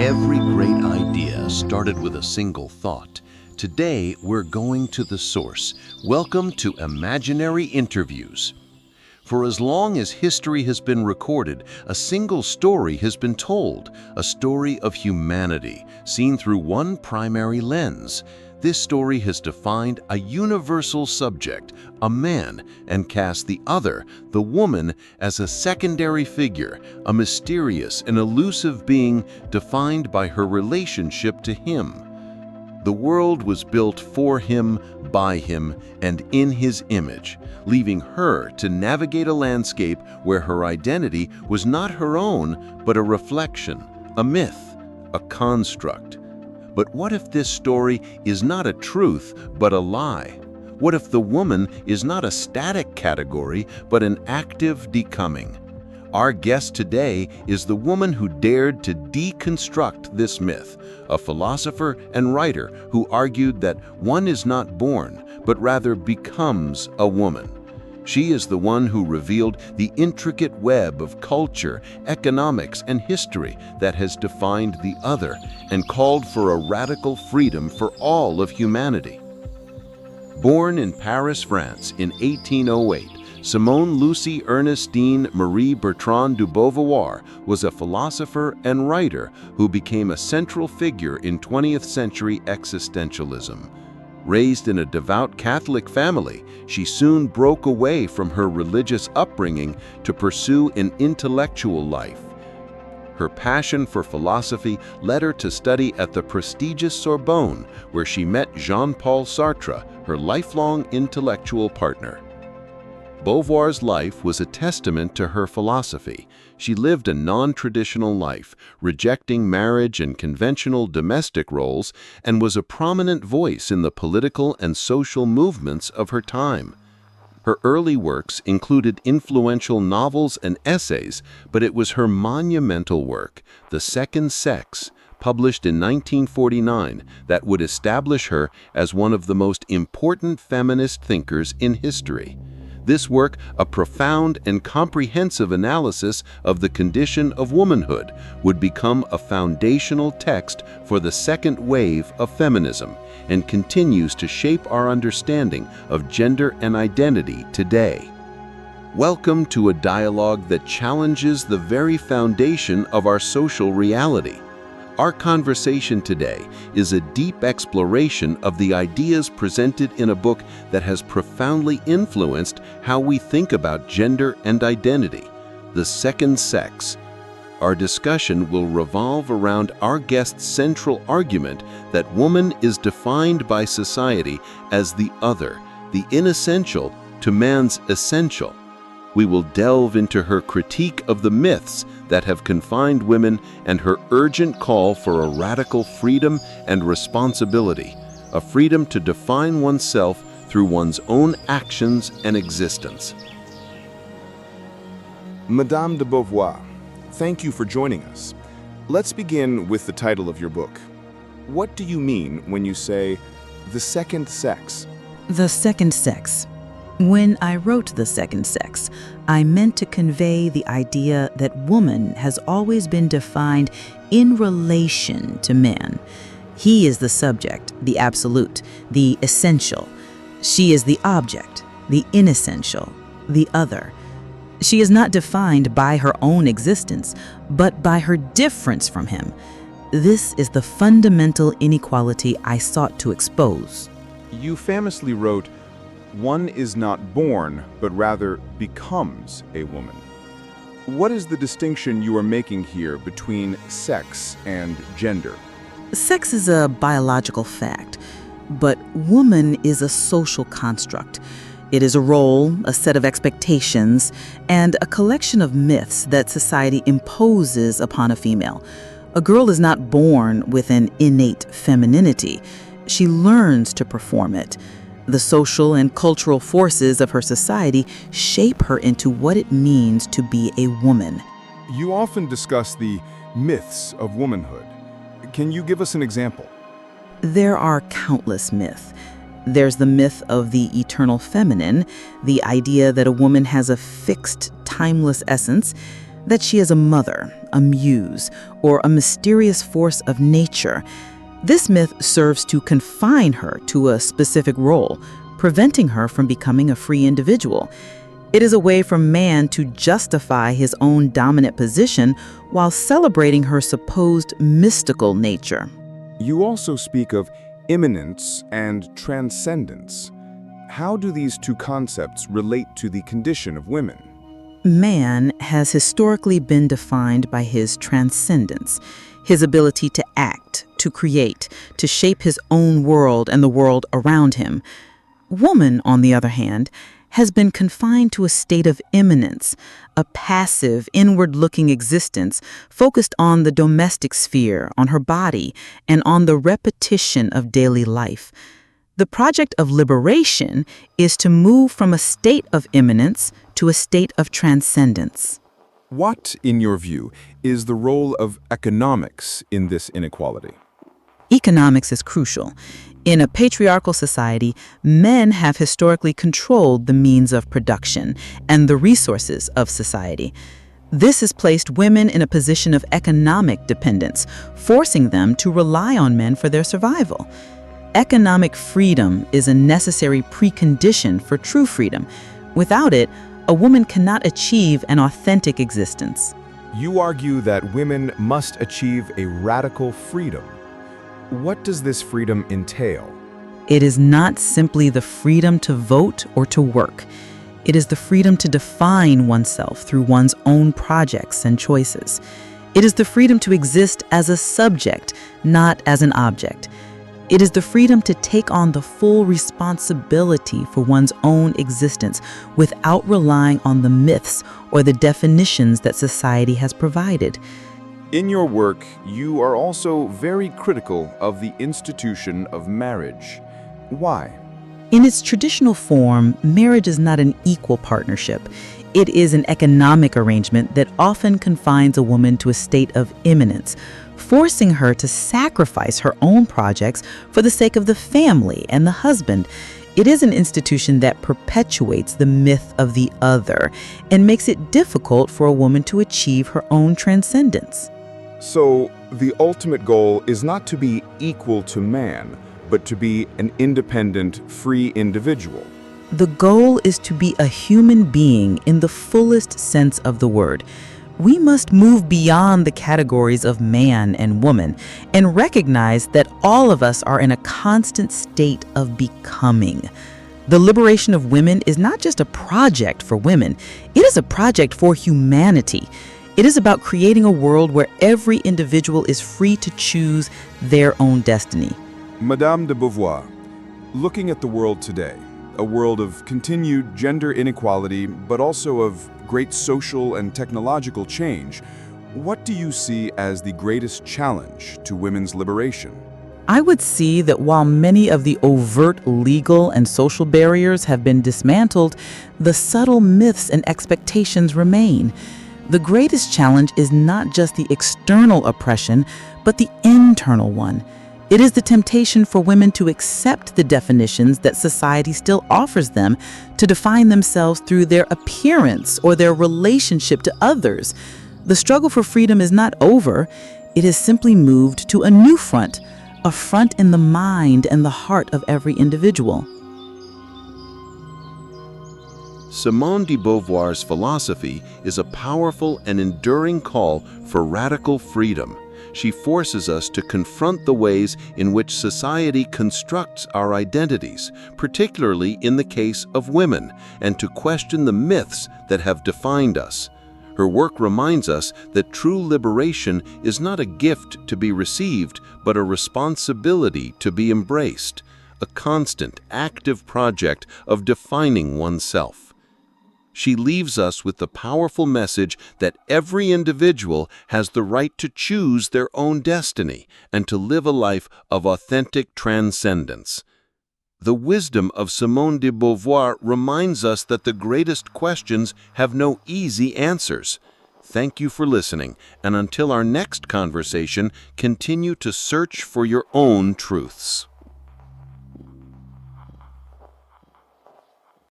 Every great idea started with a single thought. Today, we're going to the source. Welcome to Imaginary Interviews. For as long as history has been recorded, a single story has been told, a story of humanity, seen through one primary lens. This story has defined a universal subject, a man, and cast the other, the woman, as a secondary figure, a mysterious and elusive being defined by her relationship to him. The world was built for him, by him, and in his image, leaving her to navigate a landscape where her identity was not her own, but a reflection, a myth, a construct. But what if this story is not a truth, but a lie? What if the woman is not a static category, but an active becoming? Our guest today is the woman who dared to deconstruct this myth, a philosopher and writer who argued that one is not born, but rather becomes a woman. She is the one who revealed the intricate web of culture, economics, and history that has defined the other and called for a radical freedom for all of humanity. Born in Paris, France in 1808, Simone Lucie Ernestine Marie Bertrand de Beauvoir was a philosopher and writer who became a central figure in 20th century existentialism. Raised in a devout Catholic family, she soon broke away from her religious upbringing to pursue an intellectual life. Her passion for philosophy led her to study at the prestigious Sorbonne, where she met Jean-Paul Sartre, her lifelong intellectual partner. Beauvoir's life was a testament to her philosophy. She lived a non-traditional life, rejecting marriage and conventional domestic roles, and was a prominent voice in the political and social movements of her time. Her early works included influential novels and essays, but it was her monumental work, The Second Sex, published in 1949, that would establish her as one of the most important feminist thinkers in history. This work, a profound and comprehensive analysis of the condition of womanhood, would become a foundational text for the second wave of feminism and continues to shape our understanding of gender and identity today. Welcome to a dialogue that challenges the very foundation of our social reality. Our conversation today is a deep exploration of the ideas presented in a book that has profoundly influenced how we think about gender and identity, The Second Sex. Our discussion will revolve around our guest's central argument that woman is defined by society as the other, the inessential to man's essential. We will delve into her critique of the myths that have confined women and her urgent call for a radical freedom and responsibility, a freedom to define oneself through one's own actions and existence. Madame de Beauvoir, thank you for joining us. Let's begin with the title of your book. What do you mean when you say, the second sex? The second sex. When I wrote The Second Sex, I meant to convey the idea that woman has always been defined in relation to man. He is the subject, the absolute, the essential. She is the object, the inessential, the other. She is not defined by her own existence, but by her difference from him. This is the fundamental inequality I sought to expose. You famously wrote, one is not born, but rather becomes a woman. What is the distinction you are making here between sex and gender? Sex is a biological fact, but woman is a social construct. It is a role, a set of expectations, and a collection of myths that society imposes upon a female. A girl is not born with an innate femininity. She learns to perform it. The social and cultural forces of her society shape her into what it means to be a woman. You often discuss the myths of womanhood. Can you give us an example? There are countless myths. There's the myth of the eternal feminine, the idea that a woman has a fixed, timeless essence. that she is a mother, a muse, or a mysterious force of nature. This myth serves to confine her to a specific role, preventing her from becoming a free individual. It is a way for man to justify his own dominant position while celebrating her supposed mystical nature. You also speak of immanence and transcendence. How do these two concepts relate to the condition of women? Man has historically been defined by his transcendence, his ability to act, to create, to shape his own world and the world around him. Woman, on the other hand, has been confined to a state of immanence, a passive, inward-looking existence focused on the domestic sphere, on her body, and on the repetition of daily life. The project of liberation is to move from a state of immanence to a state of transcendence. What, in your view, is the role of economics in this inequality? Economics is crucial. In a patriarchal society, men have historically controlled the means of production and the resources of society. This has placed women in a position of economic dependence, forcing them to rely on men for their survival. Economic freedom is a necessary precondition for true freedom. Without it, a woman cannot achieve an authentic existence. You argue that women must achieve a radical freedom. What does this freedom entail? It is not simply the freedom to vote or to work. It is the freedom to define oneself through one's own projects and choices. It is the freedom to exist as a subject, not as an object. It is the freedom to take on the full responsibility for one's own existence without relying on the myths or the definitions that society has provided. In your work, you are also very critical of the institution of marriage. Why? In its traditional form, marriage is not an equal partnership. It is an economic arrangement that often confines a woman to a state of immanence, forcing her to sacrifice her own projects for the sake of the family and the husband. It is an institution that perpetuates the myth of the other and makes it difficult for a woman to achieve her own transcendence. So, the ultimate goal is not to be equal to man, but to be an independent, free individual. The goal is to be a human being in the fullest sense of the word. We must move beyond the categories of man and woman and recognize that all of us are in a constant state of becoming. The liberation of women is not just a project for women, it is a project for humanity. It is about creating a world where every individual is free to choose their own destiny. Madame de Beauvoir, looking at the world today, a world of continued gender inequality, but also of great social and technological change, what do you see as the greatest challenge to women's liberation? I would see that while many of the overt legal and social barriers have been dismantled, the subtle myths and expectations remain. The greatest challenge is not just the external oppression, but the internal one. It is the temptation for women to accept the definitions that society still offers them, to define themselves through their appearance or their relationship to others. The struggle for freedom is not over. It has simply moved to a new front, a front in the mind and the heart of every individual. Simone de Beauvoir's philosophy is a powerful and enduring call for radical freedom. She forces us to confront the ways in which society constructs our identities, particularly in the case of women, and to question the myths that have defined us. Her work reminds us that true liberation is not a gift to be received, but a responsibility to be embraced, a constant, active project of defining oneself. She leaves us with the powerful message that every individual has the right to choose their own destiny and to live a life of authentic transcendence. The wisdom of Simone de Beauvoir reminds us that the greatest questions have no easy answers. Thank you for listening, and until our next conversation, continue to search for your own truths.